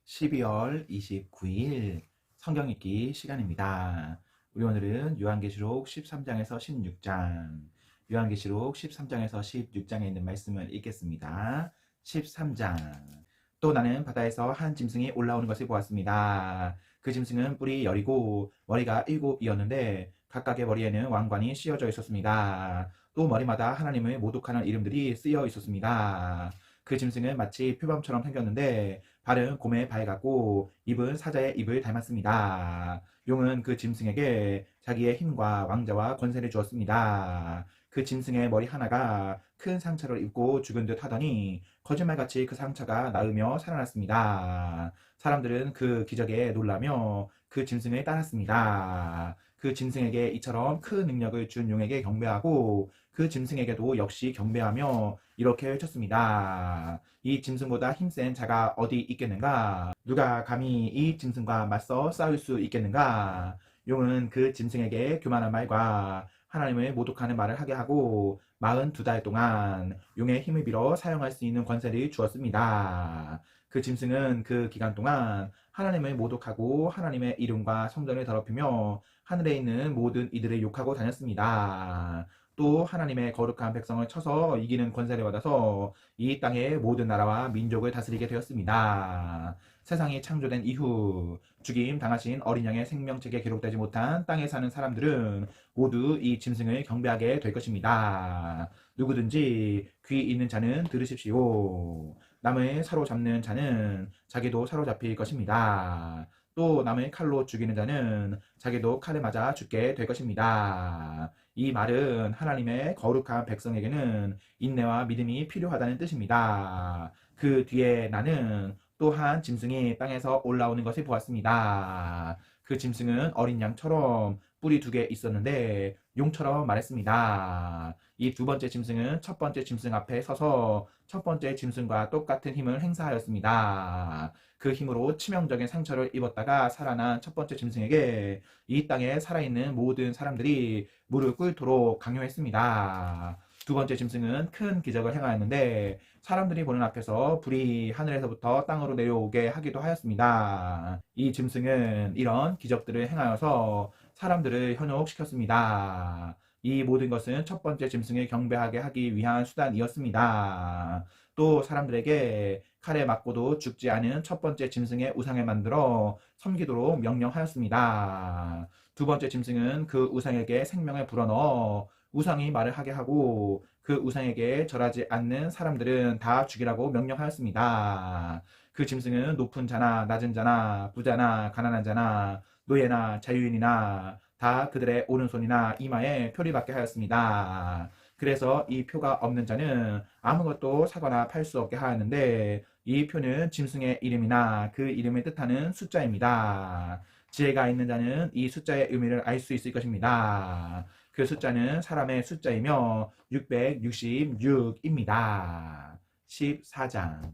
12월 29일 성경 읽기 시간입니다. 우리 오늘은 요한계시록 13장에서 16장, 요한계시록 13장에서 16장에 있는 말씀을 읽겠습니다. 13장. 또 나는 바다에서 한 짐승이 올라오는 것을 보았습니다. 그 짐승은 뿔이 열이고 머리가 7이었는데 각각의 머리에는 왕관이 씌어져 있었습니다. 또 머리마다 하나님을 모독하는 이름들이 쓰여 있었습니다. 그 짐승은 마치 표범처럼 생겼는데 발은 곰의 발 같고 입은 사자의 입을 닮았습니다. 용은 그 짐승에게 자기의 힘과 왕자와 권세를 주었습니다. 그 짐승의 머리 하나가 큰 상처를 입고 죽은 듯 하더니 거짓말같이 그 상처가 나으며 살아났습니다. 사람들은 그 기적에 놀라며 그 짐승을 따랐습니다. 그 짐승에게 이처럼 큰 능력을 준 용에게 경배하고 그 짐승에게도 역시 경배하며 이렇게 외쳤습니다. 이 짐승보다 힘센 자가 어디 있겠는가? 누가 감히 이 짐승과 맞서 싸울 수 있겠는가? 용은 그 짐승에게 교만한 말과 하나님을 모독하는 말을 하게 하고 42달 동안 용의 힘을 빌어 사용할 수 있는 권세를 주었습니다. 그 짐승은 그 기간 동안 하나님을 모독하고 하나님의 이름과 성전을 더럽히며 하늘에 있는 모든 이들을 욕하고 다녔습니다. 또 하나님의 거룩한 백성을 쳐서 이기는 권세를 받아서 이 땅의 모든 나라와 민족을 다스리게 되었습니다. 세상이 창조된 이후 죽임 당하신 어린 양의 생명책에 기록되지 못한 땅에 사는 사람들은 모두 이 짐승을 경배하게 될 것입니다. 누구든지 귀 있는 자는 들으십시오. 남을 사로잡는 자는 자기도 사로잡힐 것입니다. 또 남을 칼로 죽이는 자는 자기도 칼에 맞아 죽게 될 것입니다. 이 말은 하나님의 거룩한 백성에게는 인내와 믿음이 필요하다는 뜻입니다. 그 뒤에 나는 또한 짐승이 땅에서 올라오는 것을 보았습니다. 그 짐승은 어린 양처럼 뿔이 2개 있었는데 용처럼 말했습니다. 이 두 번째 짐승은 첫 번째 짐승 앞에 서서 첫 번째 짐승과 똑같은 힘을 행사하였습니다. 그 힘으로 치명적인 상처를 입었다가 살아난 첫 번째 짐승에게 이 땅에 살아있는 모든 사람들이 무릎 꿇도록 강요했습니다. 두 번째 짐승은 큰 기적을 행하였는데 사람들이 보는 앞에서 불이 하늘에서부터 땅으로 내려오게 하기도 하였습니다. 이 짐승은 이런 기적들을 행하여서 사람들을 현혹시켰습니다. 이 모든 것은 첫 번째 짐승을 경배하게 하기 위한 수단이었습니다. 또 사람들에게 칼에 맞고도 죽지 않은 첫 번째 짐승의 우상을 만들어 섬기도록 명령하였습니다. 두 번째 짐승은 그 우상에게 생명을 불어넣어 우상이 말을 하게 하고 그 우상에게 절하지 않는 사람들은 다 죽이라고 명령하였습니다. 그 짐승은 높은 자나 낮은 자나 부자나 가난한 자나 노예나 자유인이나 다 그들의 오른손이나 이마에 표를 받게 하였습니다. 그래서 이 표가 없는 자는 아무것도 사거나 팔 수 없게 하였는데 이 표는 짐승의 이름이나 그 이름을 뜻하는 숫자입니다. 지혜가 있는 자는 이 숫자의 의미를 알 수 있을 것입니다. 그 숫자는 사람의 숫자이며 666입니다. 14장.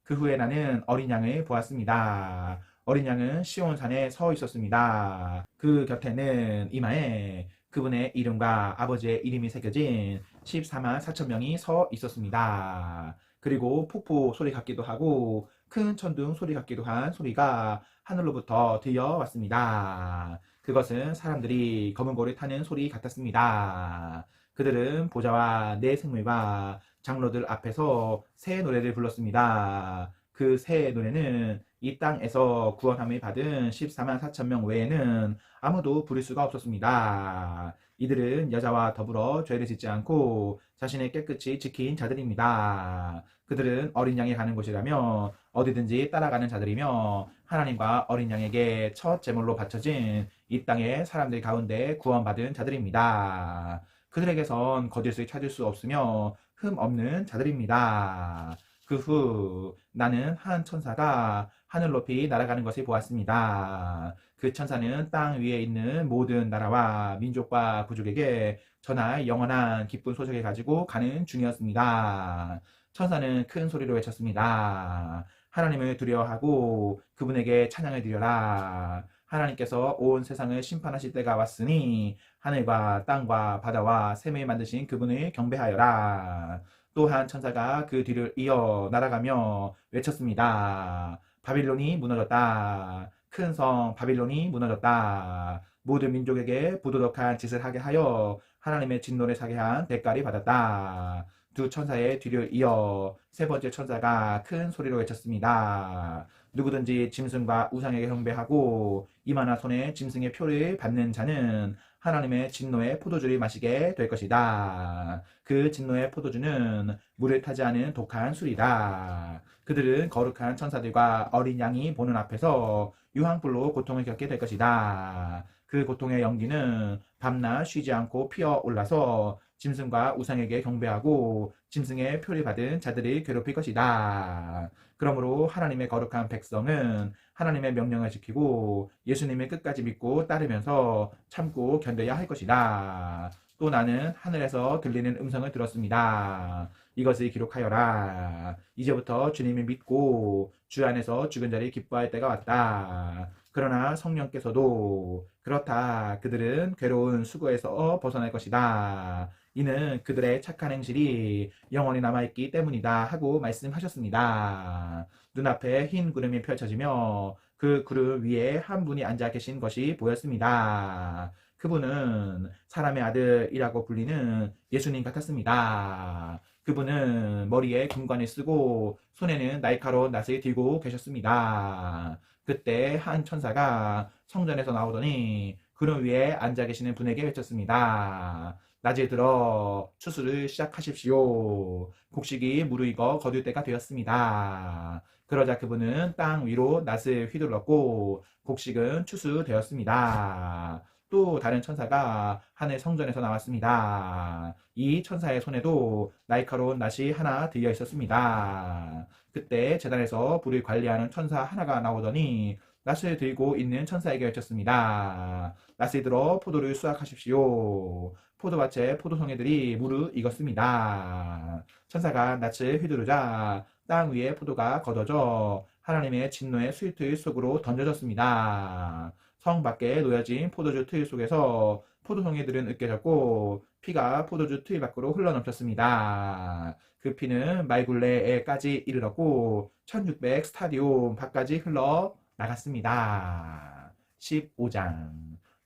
그 후에 나는 어린 양을 보았습니다. 어린 양은 시온산에 서 있었습니다. 그 곁에는 이마에 그분의 이름과 아버지의 이름이 새겨진 14만 4천 명이 서 있었습니다. 그리고 폭포 소리 같기도 하고 큰 천둥 소리 같기도 한 소리가 하늘로부터 들려왔습니다. 그것은 사람들이 검은 고를 타는 소리 같았습니다. 그들은 보좌와 네 생물과 장로들 앞에서 새 노래를 불렀습니다. 그 새 노래는 이 땅에서 구원함을 받은 14만 4천 명 외에는 아무도 부를 수가 없었습니다. 이들은 여자와 더불어 죄를 짓지 않고 자신을 깨끗이 지킨 자들입니다. 그들은 어린 양이 가는 곳이라며 어디든지 따라가는 자들이며 하나님과 어린 양에게 첫 제물로 바쳐진 이 땅의 사람들 가운데 구원받은 자들입니다. 그들에게선 거짓을 찾을 수 없으며 흠 없는 자들입니다. 그 후 나는 한 천사가 하늘 높이 날아가는 것을 보았습니다. 그 천사는 땅 위에 있는 모든 나라와 민족과 부족에게 전할 영원한 기쁜 소식을 가지고 가는 중이었습니다. 천사는 큰 소리로 외쳤습니다. 하나님을 두려워하고 그분에게 찬양을 드려라. 하나님께서 온 세상을 심판하실 때가 왔으니 하늘과 땅과 바다와 샘을 만드신 그분을 경배하여라. 또한 천사가 그 뒤를 이어 날아가며 외쳤습니다. 바빌론이 무너졌다. 큰 성 바빌론이 무너졌다. 모든 민족에게 부도덕한 짓을 하게 하여 하나님의 진노를 사게 한 대가를 받았다. 두 천사의 뒤를 이어 세 번째 천사가 큰 소리로 외쳤습니다. 누구든지 짐승과 우상에게 경배하고 이마나 손에 짐승의 표를 받는 자는 하나님의 진노의 포도주를 마시게 될 것이다. 그 진노의 포도주는 물을 타지 않은 독한 술이다. 그들은 거룩한 천사들과 어린 양이 보는 앞에서 유황불로 고통을 겪게 될 것이다. 그 고통의 연기는 밤낮 쉬지 않고 피어 올라서 짐승과 우상에게 경배하고 짐승의 표를 받은 자들을 괴롭힐 것이다. 그러므로 하나님의 거룩한 백성은 하나님의 명령을 지키고 예수님을 끝까지 믿고 따르면서 참고 견뎌야 할 것이다. 또 나는 하늘에서 들리는 음성을 들었습니다. 이것을 기록하여라. 이제부터 주님을 믿고 주 안에서 죽은 자를 기뻐할 때가 왔다. 그러나 성령께서도 그렇다. 그들은 괴로운 수고에서 벗어날 것이다. 이는 그들의 착한 행실이 영원히 남아있기 때문이다 하고 말씀하셨습니다. 눈앞에 흰 구름이 펼쳐지며 그 구름 위에 한 분이 앉아 계신 것이 보였습니다. 그분은 사람의 아들이라고 불리는 예수님 같았습니다. 그분은 머리에 금관을 쓰고 손에는 날카로운 낫을 들고 계셨습니다. 그때 한 천사가 성전에서 나오더니 구름 위에 앉아 계시는 분에게 외쳤습니다. 낮에 들어 추수를 시작하십시오. 곡식이 무르익어 거둘 때가 되었습니다. 그러자 그분은 땅 위로 낫을 휘둘렀고 곡식은 추수되었습니다. 또 다른 천사가 하늘 성전에서 나왔습니다. 이 천사의 손에도 날카로운 낫이 하나 들려 있었습니다. 그때 제단에서 불을 관리하는 천사 하나가 나오더니 낫을 들고 있는 천사에게 외쳤습니다. 낫을 들어 포도를 수확하십시오. 포도밭에 포도송이들이 무르익었습니다. 천사가 낫을 휘두르자 땅 위에 포도가 걷어져 하나님의 진노의 수틀 속으로 던져졌습니다. 성 밖에 놓여진 포도주 틀 속에서 포도송이들은 으깨졌고 피가 포도주 틀 밖으로 흘러넘쳤습니다. 그 피는 말굴레에까지 이르렀고 1600 스타디움 밖까지 흘러 나갔습니다. 15장.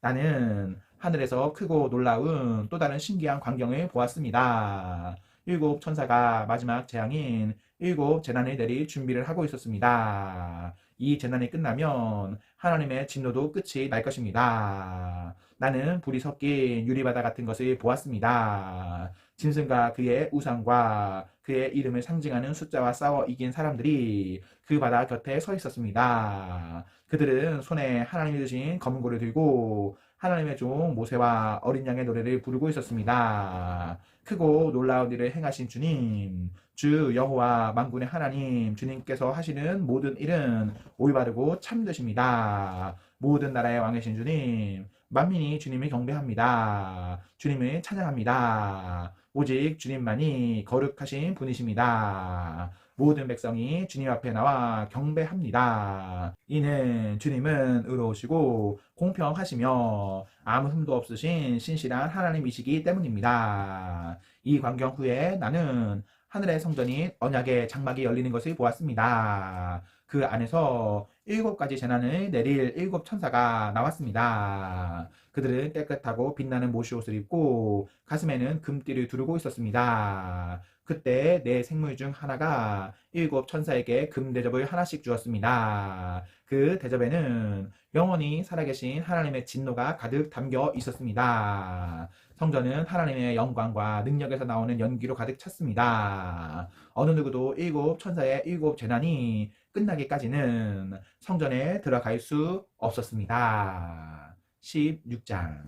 나는 하늘에서 크고 놀라운 또 다른 신기한 광경을 보았습니다. 일곱 천사가 마지막 재앙인 일곱 재난을 내릴 준비를 하고 있었습니다. 이 재난이 끝나면 하나님의 진노도 끝이 날 것입니다. 나는 불이 섞인 유리바다 같은 것을 보았습니다. 짐승과 그의 우상과 그의 이름을 상징하는 숫자와 싸워 이긴 사람들이 그 바다 곁에 서 있었습니다. 그들은 손에 하나님이 주신 검은고를 들고 하나님의 종 모세와 어린 양의 노래를 부르고 있었습니다. 크고 놀라운 일을 행하신 주님, 주 여호와 만군의 하나님, 주님께서 하시는 모든 일은 올바르고 참되십니다. 모든 나라의 왕이신 주님, 만민이 주님을 경배합니다. 주님을 찬양합니다. 오직 주님만이 거룩하신 분이십니다. 모든 백성이 주님 앞에 나와 경배합니다. 이는 주님은 의로우시고 공평하시며 아무 흠도 없으신 신실한 하나님이시기 때문입니다. 이 광경 후에 나는 하늘의 성전인 언약의 장막이 열리는 것을 보았습니다. 그 안에서 7가지 재난을 내릴 7천사가 나왔습니다. 그들은 깨끗하고 빛나는 못이옷을 입고 가슴에는 금띠를 두르고 있었습니다. 그때 네 생물 중 하나가 7천사에게 금대접을 하나씩 주었습니다. 그 대접에는 영원히 살아계신 하나님의 진노가 가득 담겨 있었습니다. 성전은 하나님의 영광과 능력에서 나오는 연기로 가득 찼습니다. 어느 누구도 7천사의 7재난이 끝나기까지는 성전에 들어갈 수 없었습니다. 16장.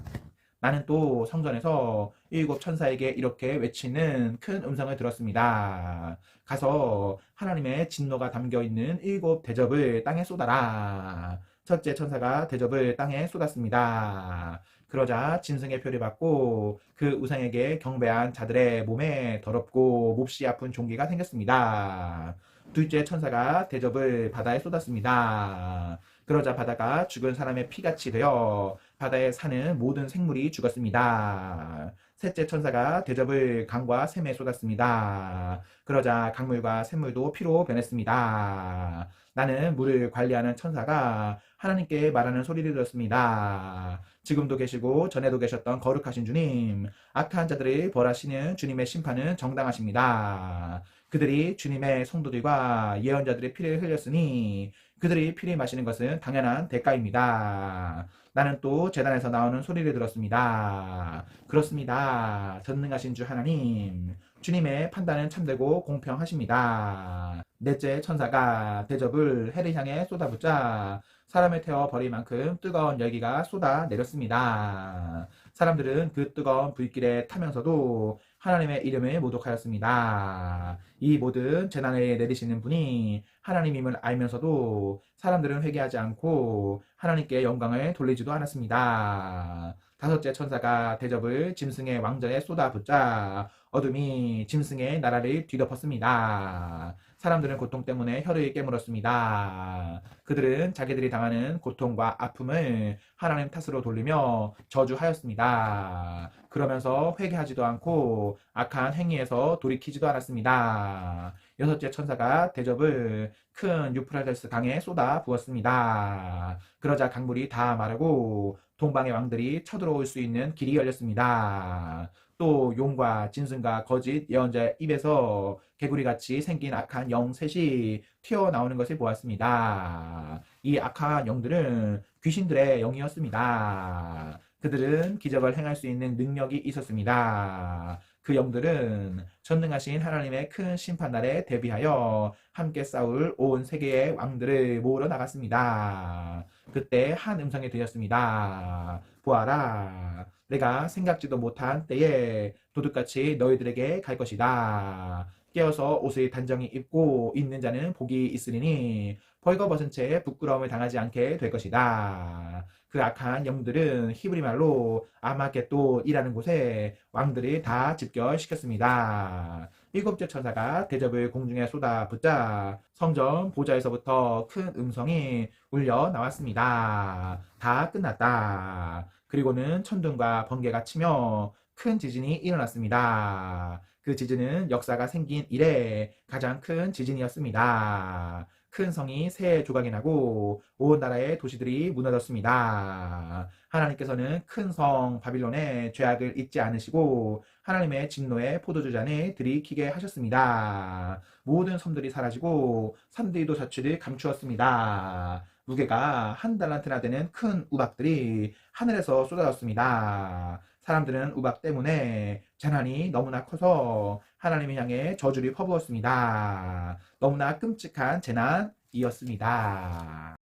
나는 또 성전에서 7천사에게 이렇게 외치는 큰 음성을 들었습니다. 가서 하나님의 진노가 담겨있는 7대접을 땅에 쏟아라. 첫째 천사가 대접을 땅에 쏟았습니다. 그러자 짐승의 표를 받고 그 우상에게 경배한 자들의 몸에 더럽고 몹시 아픈 종기가 생겼습니다. 둘째 천사가 대접을 바다에 쏟았습니다. 그러자 바다가 죽은 사람의 피같이 되어 바다에 사는 모든 생물이 죽었습니다. 셋째 천사가 대접을 강과 샘에 쏟았습니다. 그러자 강물과 샘물도 피로 변했습니다. 나는 물을 관리하는 천사가 하나님께 말하는 소리를 들었습니다. 지금도 계시고 전에도 계셨던 거룩하신 주님, 악한 자들을 벌하시는 주님의 심판은 정당하십니다. 그들이 주님의 성도들과 예언자들의 피를 흘렸으니 그들이 피를 마시는 것은 당연한 대가입니다. 나는 또 제단에서 나오는 소리를 들었습니다. 그렇습니다. 전능하신 주 하나님, 주님의 판단은 참되고 공평하십니다. 넷째 천사가 대접을 해를 향해 쏟아붓자 사람을 태워 버릴 만큼 뜨거운 열기가 쏟아 내렸습니다. 사람들은 그 뜨거운 불길에 타면서도 하나님의 이름을 모독하였습니다. 이 모든 재난을 내리시는 분이 하나님임을 알면서도 사람들은 회개하지 않고 하나님께 영광을 돌리지도 않았습니다. 다섯째 천사가 대접을 짐승의 왕좌에 쏟아붓자 어둠이 짐승의 나라를 뒤덮었습니다. 사람들은 고통 때문에 혀를 깨물었습니다. 그들은 자기들이 당하는 고통과 아픔을 하나님 탓으로 돌리며 저주하였습니다. 그러면서 회개하지도 않고 악한 행위에서 돌이키지도 않았습니다. 여섯째 천사가 대접을 큰 유프라테스 강에 쏟아 부었습니다. 그러자 강물이 다 마르고 동방의 왕들이 쳐들어올 수 있는 길이 열렸습니다. 또 용과 짐승과 거짓 예언자의 입에서 개구리같이 생긴 악한 영 셋이 튀어나오는 것을 보았습니다. 이 악한 영들은 귀신들의 영이었습니다. 그들은 기적을 행할 수 있는 능력이 있었습니다. 그 영들은 전능하신 하나님의 큰 심판날에 대비하여 함께 싸울 온 세계의 왕들을 모으러 나갔습니다. 그때 한 음성이 들렸습니다. 보아라, 내가 생각지도 못한 때에 도둑같이 너희들에게 갈 것이다. 깨어서 옷을 단정히 입고 있는 자는 복이 있으리니 벌거벗은 채 부끄러움을 당하지 않게 될 것이다. 그 악한 영들은 히브리 말로 아마겟돈이라는 곳에 왕들이 다 집결시켰습니다. 일곱째 천사가 대접을 공중에 쏟아붓자 성전 보좌에서부터 큰 음성이 울려 나왔습니다. 다 끝났다. 그리고는 천둥과 번개가 치며 큰 지진이 일어났습니다. 그 지진은 역사가 생긴 이래 가장 큰 지진이었습니다. 큰 성이 세 조각이 나고 온 나라의 도시들이 무너졌습니다. 하나님께서는 큰 성 바빌론의 죄악을 잊지 않으시고 하나님의 진노의 포도주 잔을 들이키게 하셨습니다. 모든 섬들이 사라지고 산들도 자취를 감추었습니다. 무게가 한 달란트나 되는 큰 우박들이 하늘에서 쏟아졌습니다. 사람들은 우박 때문에 재난이 너무나 커서 하나님을 향해 저주를 퍼부었습니다. 너무나 끔찍한 재난이었습니다.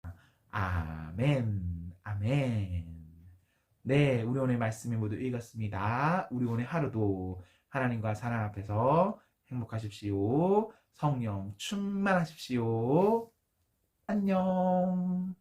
아멘, 아멘. 네, 우리 오늘 말씀을 모두 읽었습니다. 우리 오늘 하루도 하나님과 사랑 앞에서 행복하십시오. 성령 충만하십시오. 안녕.